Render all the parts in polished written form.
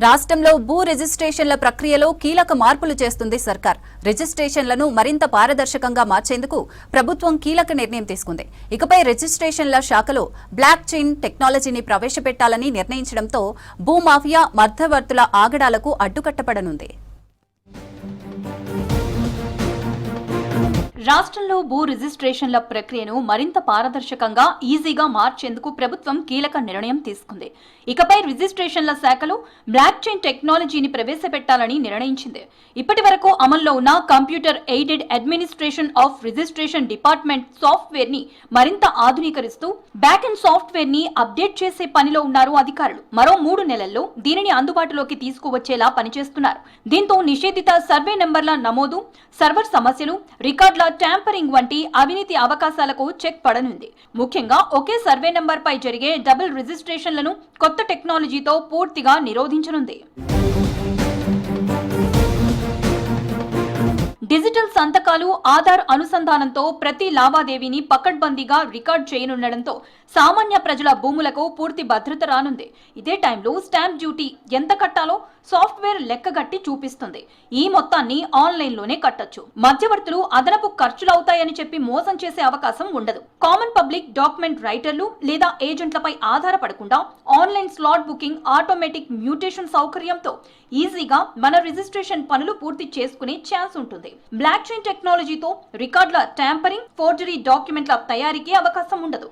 రాష్ట్రంలో భూ రిజిస్ట్రేషన్ల ప్రక్రియలో కీలక మార్పులు చేస్తుంది సర్కార్. రిజిస్ట్రేషన్లను మరింత పారదర్శకంగా మార్చేందుకు ప్రభుత్వం కీలక నిర్ణయం తీసుకుంది. ఇకపై రిజిస్ట్రేషన్ల శాఖలో బ్లాక్ చైన్ టెక్నాలజీని ప్రవేశపెట్టాలని నిర్ణయించడంతో భూమాఫియా మధ్యవర్తుల ఆగడాలకు అడ్డుకట్టపడనుంది. రాష్ట్రంలో భూ రిజిస్ట్రేషన్ల ప్రక్రియను మరింత పారదర్శకంగా ఈజీగా మార్చేందుకు ప్రభుత్వం కీలక నిర్ణయం తీసుకుంది. ఇకపై రిజిస్ట్రేషన్ల శాఖలో బ్లాక్ చైన్ టెక్నాలజీని ప్రవేశపెట్టాలని నిర్ణయించింది. ఇప్పటి వరకు అమల్లో ఉన్న computer aided administration of registration department software ని మరింత ఆధునీకరిస్తూ బ్యాక్ అండ్ సాఫ్ట్వేర్ ని అప్డేట్ చేసే పనిలో ఉన్నారు అధికారులు. మరో 3 నెలల్లో దీనిని అందుబాటులోకి తీసుకువచ్చేలా పనిచేస్తున్నారు. దీంతో నిషేధిత సర్వే నెంబర్ల నమోదు, సర్వర్ సమస్యలు, రికార్డుల ట్యాంపరింగ్ వంటి అవినీతి అవకాశాలకు చెక్ పడనుంది. ముఖ్యంగా ఒకే సర్వే నెంబర్ పై జరిగే డబుల్ రిజిస్ట్రేషన్లను కొత్త టెక్నాలజీతో పూర్తిగా నిరోధించనుంది. డిజిటల్ సంతకాలు, ఆధార్ అనుసంధానంతో ప్రతి లావాదేవీని పకడ్బందీగా రికార్డ్ చేయనుండడంతో సామాన్య ప్రజల భూములకు పూర్తి భద్రత రానుంది. ఇదే టైంలో స్టాంప్ డ్యూటీ ఎంత కట్టాలో సాఫ్ట్వేర్ లెక్కగట్టి చూపిస్తుంది. ఈ మొత్తాన్ని ఆన్లైన్లోనే కట్టొచ్చు. మధ్యవర్తులు అదనపు ఖర్చులవుతాయని చెప్పి మోసం చేసే అవకాశం ఉండదు. కామన్ పబ్లిక్ డాక్యుమెంట్ రైటర్లు లేదా ఏజెంట్లపై ఆధారపడకుండా online slot booking, automatic mutation సౌకర్యంతో ఈజీగా మన రిజిస్ట్రేషన్ పనులు పూర్తి చేసుకునే ఛాన్స్ ఉంటుంది. బ్లాక్ చైన్ టెక్నాలజీతో రికార్డుల ట్యాంపరింగ్, ఫోర్జరీ డాక్యుమెంట్ల తయారీకి అవకాశం ఉండదు.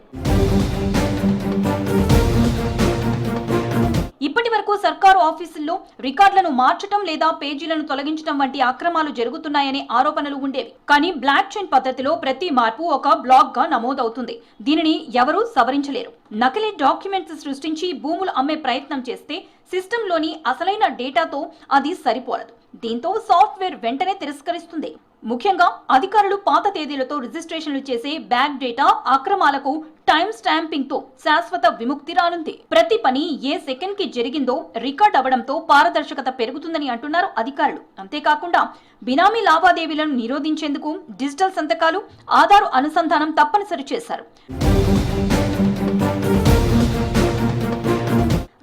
ఇప్పటి వరకు సర్కారు ఆఫీసుల్లో రికార్డులను మార్చడం లేదా పేజీలను తొలగించడం వంటి అక్రమాలు జరుగుతున్నాయనే ఆరోపణలు ఉండేవి. కానీ బ్లాక్ చైన్ పద్ధతిలో ప్రతి మార్పు ఒక బ్లాక్ గా నమోదవుతుంది. దీనిని ఎవరూ సవరించలేరు. నకిలీ డాక్యుమెంట్స్ సృష్టించి భూములు అమ్మే ప్రయత్నం చేస్తే సిస్టంలోని అసలైన డేటాతో అది సరిపోలదు. దీంతో సాఫ్ట్వేర్ వెంటనే తిరస్కరిస్తుంది. ముఖ్యంగా అధికారులు పాత తేదీలతో రిజిస్ట్రేషన్లు చేసే బ్యాక్ డేటా అక్రమాలకు టైమ్ స్టాంపింగ్ తో శాశ్వత విముక్తి రానుంది. ప్రతి పని ఏ సెకండ్ కి జరిగిందో రికార్డ్ అవ్వడంతో పారదర్శకత పెరుగుతుందని అంటున్నారు అధికారులు. అంతేకాకుండా బినామీ లావాదేవీలను నిరోధించేందుకు డిజిటల్ సంతకాలు, ఆధార్ అనుసంధానం తప్పనిసరి చేశారు.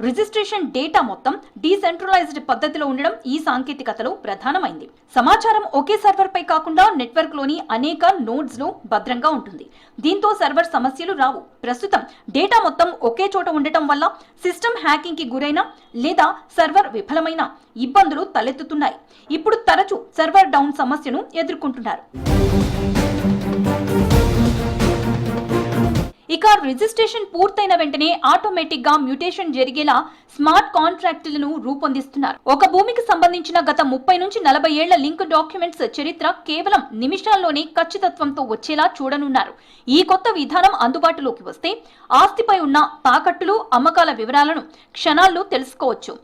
రిజిస్ట్రేషన్ డేటా మొత్తం డీసెంట్రలైజ్డ్ పద్ధతిలో ఉండడం ఈ సాంకేతికతలో ప్రధానమైంది. సమాచారం ఒకే సర్వర్ పై కాకుండా నెట్వర్క్ లోని అనేక నోడ్స్ లో భద్రంగా ఉంటుంది. దీంతో సర్వర్ సమస్యలు రావు. ప్రస్తుతం డేటా మొత్తం ఒకే చోట ఉండటం వల్ల సిస్టమ్ హ్యాకింగ్ కి గురైన లేదా సర్వర్ విఫలమైన ఇబ్బందులు తలెత్తుతున్నాయి. ఇప్పుడు తరచూ సర్వర్ డౌన్ సమస్యను ఎదుర్కొంటున్నారు. ఇక రిజిస్ట్రేషన్ పూర్తయిన వెంటనే ఆటోమేటిక్ గా మ్యూటేషన్ జరిగేలా స్మార్ట్ కాంట్రాక్టులను రూపొందిస్తున్నారు. ఒక భూమికి సంబంధించిన గత 30 నుంచి 40 ఏళ్ల లింక్ డాక్యుమెంట్స్ చరిత్ర కేవలం నిమిషాల్లోనే ఖచ్చితత్వంతో వచ్చేలా చూడనున్నారు. ఈ కొత్త విధానం అందుబాటులోకి వస్తే ఆస్తిపై ఉన్న తాకట్టులు, అమ్మకాల వివరాలను క్షణాల్లో తెలుసుకోవచ్చు.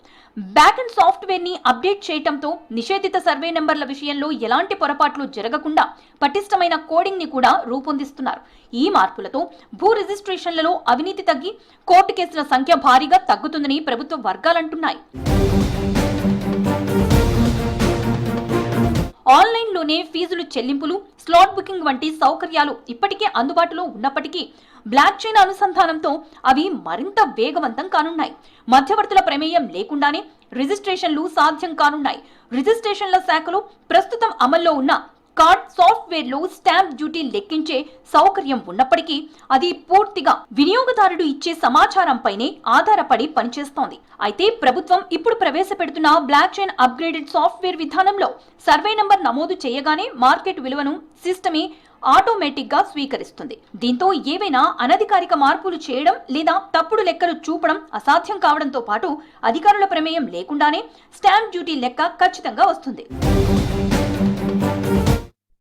బ్యాక్ అండ్ సాఫ్ట్వేర్ ని అప్డేట్ చేయడంతో నిషేధిత సర్వే నెంబర్ల విషయంలో ఎలాంటి పొరపాట్లు జరగకుండా పటిష్టమైన కోడింగ్ ని కూడా రూపొందిస్తున్నారు. ఈ మార్పులతో భూ రిజిస్ట్రేషన్లలో అవినీతి తగ్గి కోర్టు కేసుల సంఖ్య భారీగా తగ్గుతుందని ప్రభుత్వ వర్గాలంటున్నాయి. ఆన్లైన్లోనే ఫీజులు చెల్లింపులు, స్లాట్ బుకింగ్ వంటి సౌకర్యాలు ఇప్పటికే అందుబాటులో ఉన్నప్పటికీ బ్లాక్ చైన్ అనుసంధానంతో అవి మరింత వేగవంతం కానున్నాయి. మధ్యవర్తుల ప్రమేయం లేకుండానే రిజిస్ట్రేషన్లు సాధ్యం కానున్నాయి. రిజిస్ట్రేషన్ల శాఖలో ప్రస్తుతం అమల్లో ఉన్న కార్డ్ సాఫ్ట్వేర్ లో స్టాంప్ డ్యూటీ లెక్కించే సౌకర్యం ఉన్నప్పటికీ అది పూర్తిగా వినియోగదారుడు ఇచ్చే సమాచారంపైనే ఆధారపడి పనిచేస్తోంది. అయితే ప్రభుత్వం ఇప్పుడు ప్రవేశపెడుతున్న బ్లాక్ చైన్ అప్గ్రేడెడ్ సాఫ్ట్వేర్ విధానంలో సర్వే నంబర్ నమోదు చేయగానే మార్కెట్ విలువను సిస్టమే ఆటోమేటిక్ గా స్వీకరిస్తుంది. దీంతో ఏవైనా అనధికారిక మార్పులు చేయడం లేదా తప్పుడు లెక్కలు చూపడం అసాధ్యం కావడంతో పాటు అధికారుల ప్రమేయం లేకుండానే స్టాంప్ డ్యూటీ లెక్క ఖచ్చితంగా వస్తుంది.